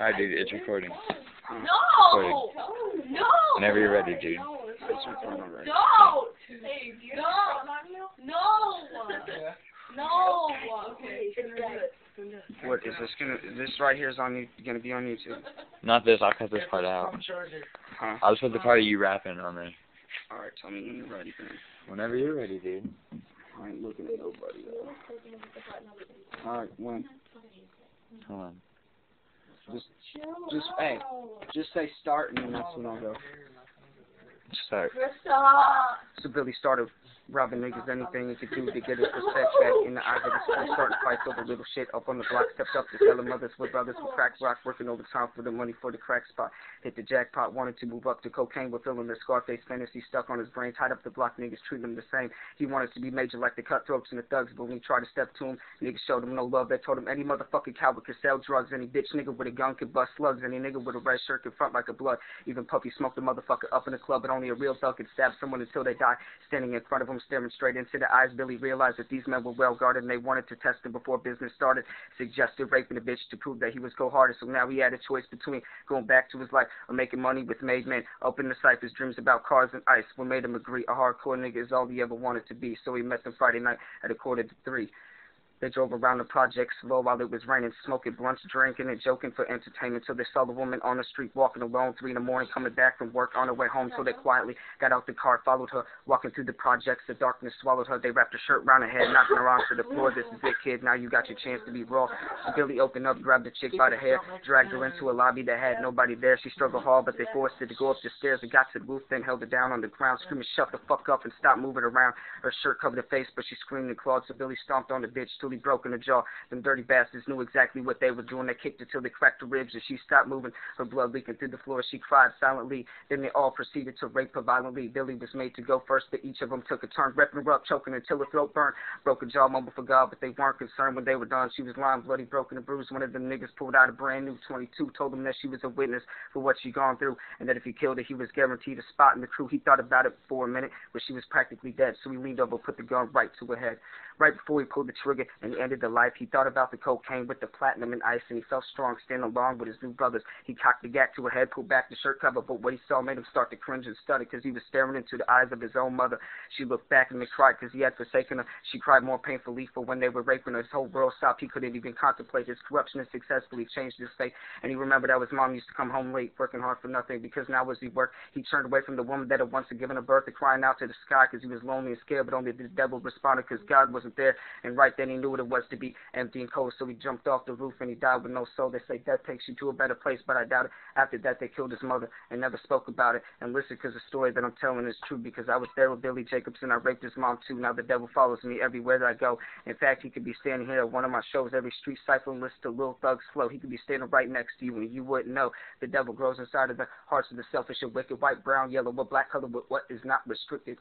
Alright, dude, it's recording. No! No! Whenever you're ready, dude. It's recording already. No! No! No! Okay. What is this gonna? This right here is gonna be on YouTube. Not this, I'll cut this part out. Huh? I'll just put the part of you rapping on there. All right, tell me when you're ready, man. Whenever you're ready, dude. I ain't looking at nobody. All right, when? Hold on. Hey, just say start, and then that's when I'll go. Start. So Billy started robbing niggas, anything he could do to get his respect back in the eyes of the school, starting fights over little shit up on the block, stepped up to tell the mothers with brothers with crack rock, working overtime for the money for the crack spot, hit the jackpot, wanted to move up to cocaine, but feeling the Scarface fantasy stuck on his brain, tied up the block, niggas treating him the same. He wanted to be major like the cutthroats and the thugs, but when he tried to step to him, niggas showed him no love. They told him any motherfucking coward could sell drugs, any bitch nigga with a gun could bust slugs, any nigga with a red shirt could front like a blood. Even Puffy smoked the motherfucker up in the club, but only a real thug could stab someone until they die. Standing in front of him, staring straight into the eyes, Billy realized that these men were well guarded and they wanted to test him before business started. Suggested raping a bitch to prove that he was cold-hearted, so now he had a choice between going back to his life or making money with made men. Open the ciphers, dreams about cars and ice. What made him agree? A hardcore nigga is all he ever wanted to be, so he met them Friday night at 2:45. They drove around the project slow while it was raining, smoking blunts, drinking, and joking for entertainment till they saw the woman on the street walking alone, 3 in the morning, coming back from work on her way home. So they quietly got out the car, followed her, walking through the projects. The darkness swallowed her. They wrapped her shirt around her head, knocking her onto the floor. This is it, kid. Now you got your chance to be raw. So Billy opened up, grabbed the chick by the hair, dragged her into a lobby that had nobody there. She struggled hard, but they forced her to go up the stairs and got to the roof, then held her down on the ground, screaming, "Shut the fuck up and stop moving around." Her shirt covered her face, but she screamed and clawed, so Billy stomped on the bitch till he broke in her jaw. Them dirty bastards knew exactly what they were doing. They kicked her till they cracked her ribs, and she stopped moving, her blood leaking through the floor. She cried silently. Then they all proceeded to rape her violently. Billy was made to go first, but each of them took a turn, ripping her up, choking her till her throat burned. Broke her jaw, mumbled for God, but they weren't concerned when they were done. She was lying, bloody, broken, and bruised. One of them niggas pulled out a brand new 22, told him that she was a witness for what she gone through, and that if he killed her, he was guaranteed a spot in the crew. He thought about it for a minute, but she was practically dead, so he leaned over, put the gun right to her head. Right before he pulled the trigger and he ended the life, he thought about the cocaine with the platinum and ice, and he felt strong standing along with his new brothers. He cocked the gat to her head, pulled back the shirt cover, but what he saw made him start to cringe and stutter because he was staring into the eyes of his own mother. She looked back and cried because he had forsaken her. She cried more painfully, for when they were raping her, his whole world stopped. He couldn't even contemplate his corruption and successfully changed his fate. And he remembered how his mom used to come home late, working hard for nothing, because now as he worked, he turned away from the woman that had once given her birth and crying out to the sky because he was lonely and scared, but only the devil responded because God wasn't there. And right then he knew what it was to be empty and cold, so he jumped off the roof and he died with no soul. They say death takes you to a better place, but I doubt it. After that, they killed his mother and never spoke about it. And listen, because the story that I'm telling is true, because I was there with Billy Jacobs and I raped his mom too. Now the devil follows me everywhere that I go. In fact, he could be standing here at one of my shows, every street cipher list to Lil Thug's flow. He could be standing right next to you and you wouldn't know. The devil grows inside of the hearts of the selfish and wicked, white, brown, yellow, or black color, with what is not restricted.